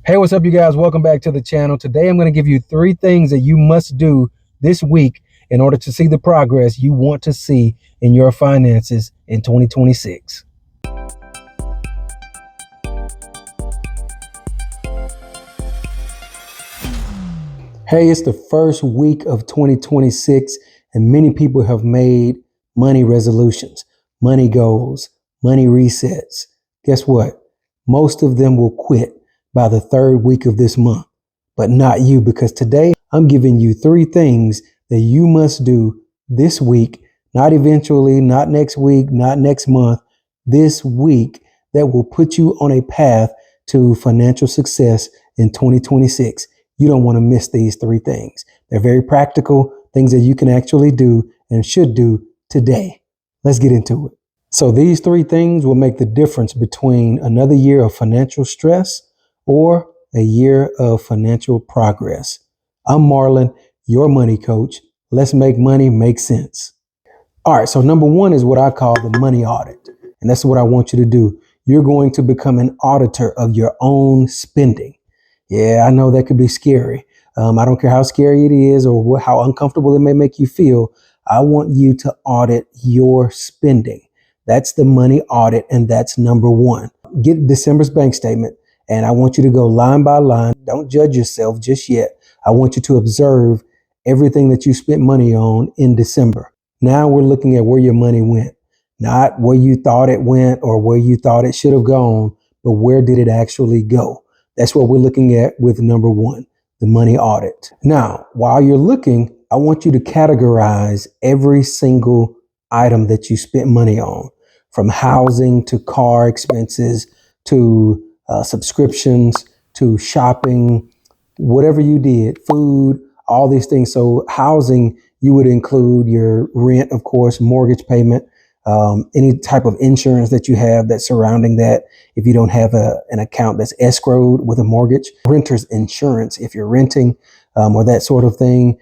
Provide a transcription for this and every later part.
Hey, what's up, you guys? Welcome back to the channel. Today, I'm going to give you 3 things that you must do this week in order to see the progress you want to see in your finances in 2026. Hey, it's the first week of 2026, and many people have made money resolutions, money goals, money resets. Guess what? Most of them will quit by the 3rd week of this month, but not you, because today I'm giving you 3 things that you must do this week, not eventually, not next week, not next month, this week, that will put you on a path to financial success in 2026. You don't want to miss these 3 things. They're very practical, things that you can actually do and should do today. Let's get into it. So these 3 things will make the difference between another year of financial stress or a year of financial progress. I'm Marlon, your money coach. Let's make money make sense. All right, so number 1 is what I call the money audit. And that's what I want you to do. You're going to become an auditor of your own spending. Yeah, I know that could be scary. I don't care how scary it is or how uncomfortable it may make you feel. I want you to audit your spending. That's the money audit, and that's number 1. Get December's bank statement, and I want you to go line by line. Don't judge yourself just yet. I want you to observe everything that you spent money on in December. Now we're looking at where your money went, not where you thought it went or where you thought it should have gone, but where did it actually go? That's what we're looking at with number 1, the money audit. Now, while you're looking, I want you to categorize every single item that you spent money on, from housing to car expenses to subscriptions to shopping, whatever you did, food, all these things. So housing, you would include your rent, of course, mortgage payment, any type of insurance that you have that's surrounding that. If you don't have an account that's escrowed with a mortgage, renter's insurance, if you're renting, or that sort of thing.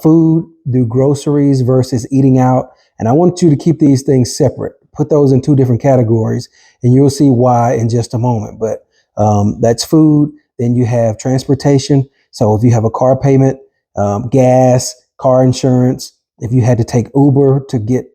Food, do groceries versus eating out. And I want you to keep these things separate. Put those in 2 different categories, and you'll see why in just a moment. But that's food. Then you have transportation. So if you have a car payment, gas, car insurance, if you had to take Uber to get,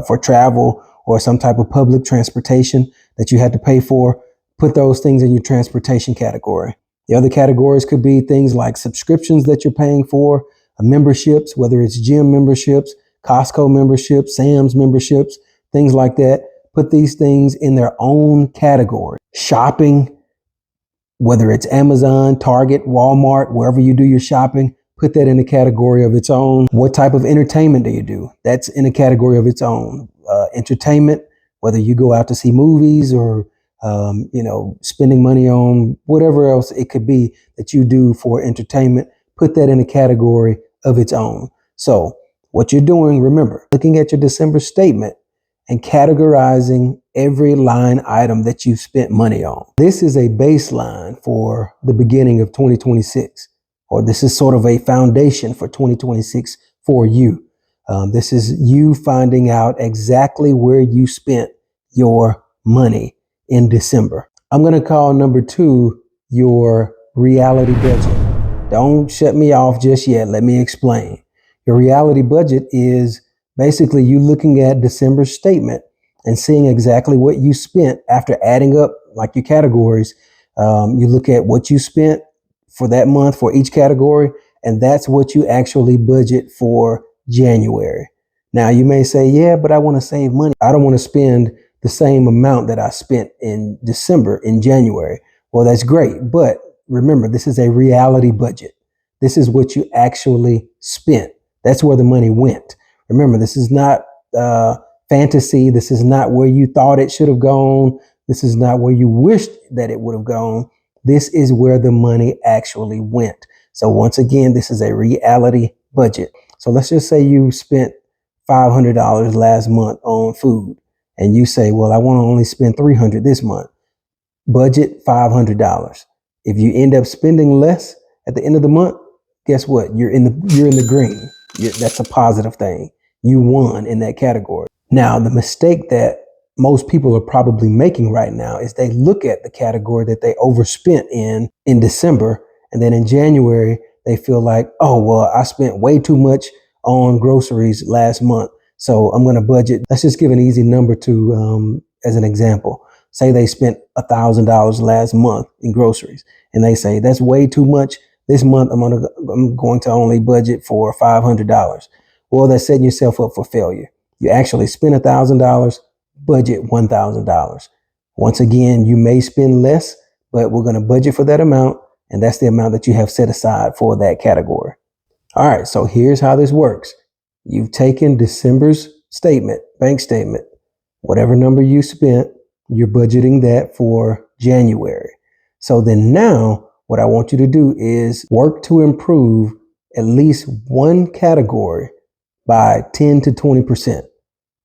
for travel or some type of public transportation that you had to pay for, put those things in your transportation category. The other categories could be things like subscriptions that you're paying for, memberships, whether it's gym memberships, Costco memberships, Sam's memberships, things like that. Put these things in their own category. Shopping, whether it's Amazon, Target, Walmart, wherever you do your shopping, put that in a category of its own. What type of entertainment do you do? That's in a category of its own. Entertainment, whether you go out to see movies or, spending money on whatever else it could be that you do for entertainment, put that in a category of its own. So what you're doing, remember, looking at your December statement and categorizing every line item that you've spent money on. This is a baseline for the beginning of 2026. Or this is sort of a foundation for 2026 for you. This is you finding out exactly where you spent your money in December. I'm going to call number 2 your reality budget. Don't shut me off just yet. Let me explain. Your reality budget is basically you looking at December's statement and seeing exactly what you spent after adding up like your categories. You look at what you spent for that month for each category, and that's what you actually budget for January. Now you may say, yeah, but I want to save money. I don't want to spend the same amount that I spent in December in January. Well, that's great. But remember, this is a reality budget. This is what you actually spent. That's where the money went. Remember, this is not fantasy. This is not where you thought it should have gone. This is not where you wished that it would have gone. This is where the money actually went. So once again, this is a reality budget. So let's just say you spent $500 last month on food, and you say, well, I want to only spend $300 this month. Budget $500. If you end up spending less at the end of the month, guess what? You're in the green. That's a positive thing. You won in that category. Now, the mistake that most people are probably making right now is they look at the category that they overspent in December, and then in January they feel like, oh well, I spent way too much on groceries last month, so I'm going to budget. Let's just give an easy number to as an example. Say they spent $1,000 last month in groceries, and they say that's way too much. This month I'm going to only budget for $500. Well, that's setting yourself up for failure. You actually spend $1,000, budget $1,000. Once again, you may spend less, but we're going to budget for that amount, and that's the amount that you have set aside for that category. All right, so here's how this works. You've taken December's statement, bank statement, whatever number you spent, you're budgeting that for January. So then now what I want you to do is work to improve at least one category by 10 to 20%.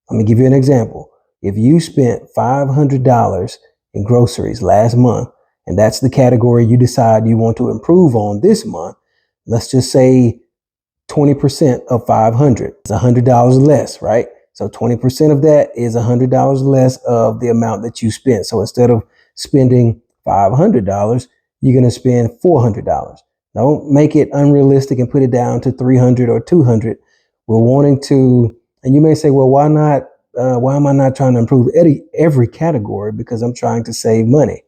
Let me give you an example. If you spent $500 in groceries last month, and that's the category you decide you want to improve on this month, let's just say 20% of 500 is $100 less, right? So 20% of that is $100 less of the amount that you spent. So instead of spending $500, you're going to spend $400. Don't make it unrealistic and put it down to 300 or 200. We're wanting to, and you may say, well, why not? Why am I not trying to improve every category? Because I'm trying to save money.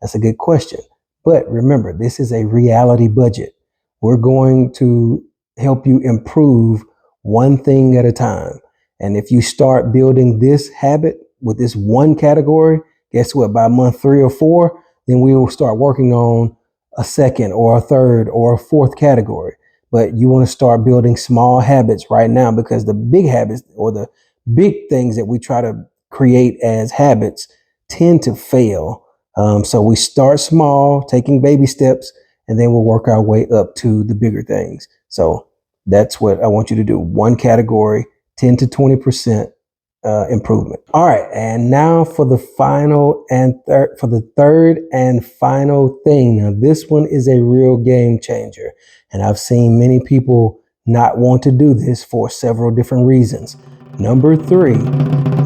That's a good question. But remember, this is a reality budget. We're going to help you improve one thing at a time. And if you start building this habit with this one category, guess what? By month 3 or 4, then we will start working on a second or a third or a fourth category. But you want to start building small habits right now, because the big habits or the big things that we try to create as habits tend to fail. So we start small, taking baby steps, and then we'll work our way up to the bigger things. So that's what I want you to do. One category, 10 to 20% improvement. All right. And now for the third and final thing. Now, this one is a real game changer. And I've seen many people not want to do this for several different reasons. Number 3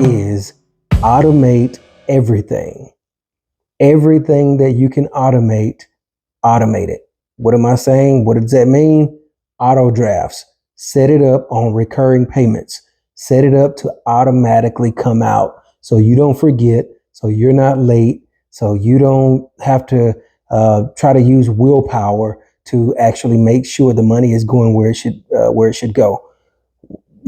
is automate everything. Everything that you can automate it. What am I saying? What does that mean? Auto drafts. Set it up on recurring payments. Set it up to automatically come out so you don't forget, so you're not late, so you don't have to try to use willpower to actually make sure the money is going where it should go.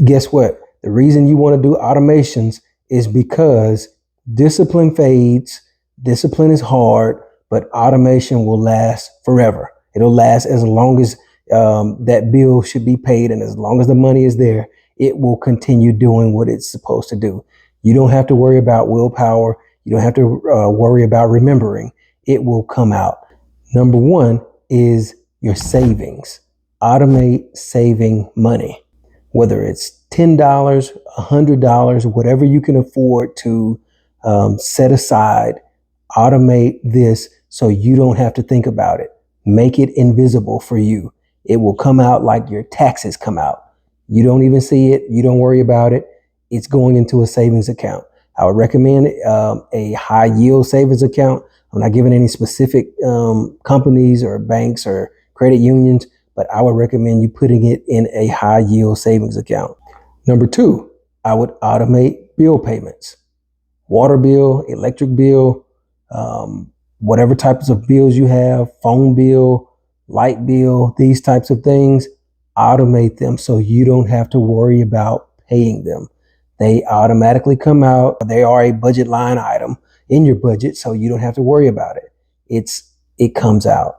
Guess what? The reason you want to do automations is because discipline fades. Discipline is hard, but automation will last forever. It'll last as long as that bill should be paid, and as long as the money is there, it will continue doing what it's supposed to do. You don't have to worry about willpower. You don't have to worry about remembering. It will come out. Number 1 is your savings. Automate saving money, whether it's $10, $100, whatever you can afford to set aside. Automate this so you don't have to think about it. Make it invisible for you. It will come out like your taxes come out. You don't even see it. You don't worry about it. It's going into a savings account. I would recommend a high yield savings account. I'm not giving any specific companies or banks or credit unions, but I would recommend you putting it in a high yield savings account. Number 2, I would automate bill payments. Water bill, electric bill, whatever types of bills you have, phone bill, light bill, these types of things, automate them so you don't have to worry about paying them. They automatically come out. They are a budget line item in your budget, so you don't have to worry about it. It comes out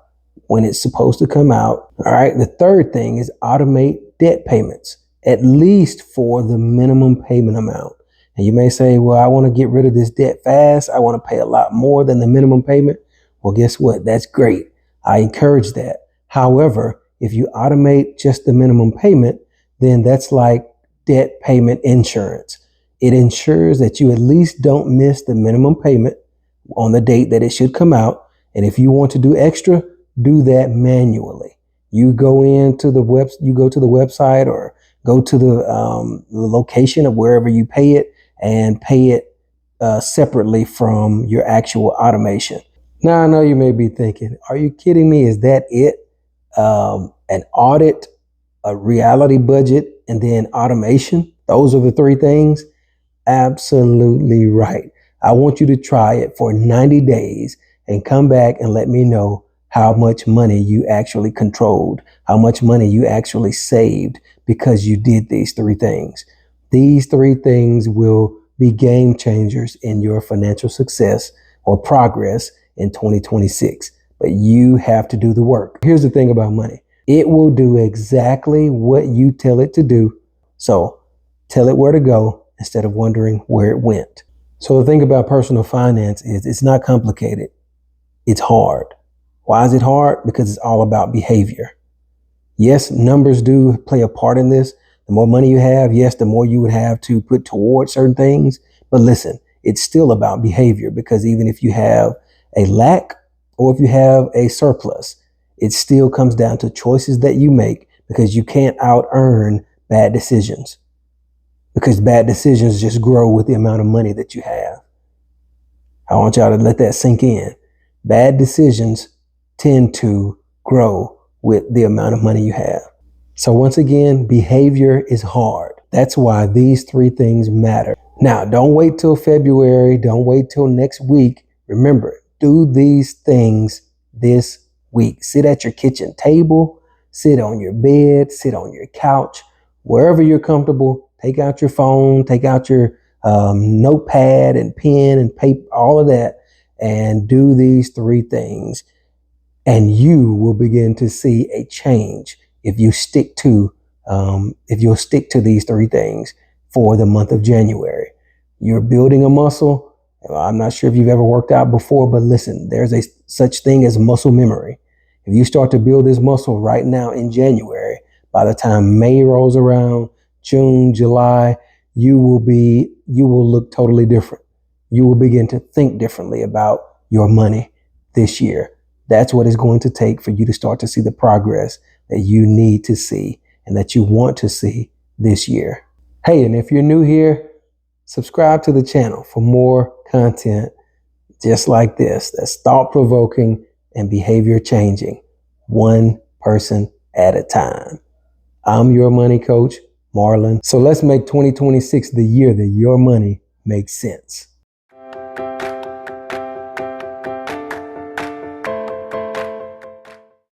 when it's supposed to come out. All right. The third thing is automate debt payments, at least for the minimum payment amount. And you may say, well, I want to get rid of this debt fast. I want to pay a lot more than the minimum payment. Well, guess what? That's great. I encourage that. However, if you automate just the minimum payment, then that's like debt payment insurance. It ensures that you at least don't miss the minimum payment on the date that it should come out. And if you want to do extra, do that manually. You go to the website or go to the location of wherever you pay it and pay it separately from your actual automation. Now, I know you may be thinking, are you kidding me? Is that it? An audit, a reality budget, and then automation? Those are the three things? Absolutely right. I want you to try it for 90 days and come back and let me know how much money you actually controlled, how much money you actually saved because you did these three things. These three things will be game changers in your financial success or progress in 2026. But you have to do the work. Here's the thing about money. It will do exactly what you tell it to do. So tell it where to go instead of wondering where it went. So the thing about personal finance is it's not complicated. It's hard. Why is it hard? Because it's all about behavior. Yes, numbers do play a part in this. The more money you have, yes, the more you would have to put towards certain things. But listen, it's still about behavior because even if you have a lack or if you have a surplus, it still comes down to choices that you make because you can't out earn bad decisions because bad decisions just grow with the amount of money that you have. I want y'all to let that sink in. Bad decisions tend to grow with the amount of money you have. So once again, behavior is hard. That's why these three things matter. Now, don't wait till February. Don't wait till next week. Remember, do these things this week. Sit at your kitchen table, sit on your bed, sit on your couch, wherever you're comfortable. Take out your phone, take out your notepad and pen and paper, all of that, and do these three things. And you will begin to see a change if you stick to if you'll stick to these three things for the month of January. You're building a muscle. I'm not sure if you've ever worked out before, but listen, there's a such thing as muscle memory. If you start to build this muscle right now in January, by the time May rolls around, June, July, you will look totally different. You will begin to think differently about your money this year. That's what it's going to take for you to start to see the progress that you need to see and that you want to see this year. Hey, and if you're new here, subscribe to the channel for more content just like this that's thought-provoking and behavior changing, one person at a time. I'm your money coach, Marlon. So let's make 2026 the year that your money makes sense.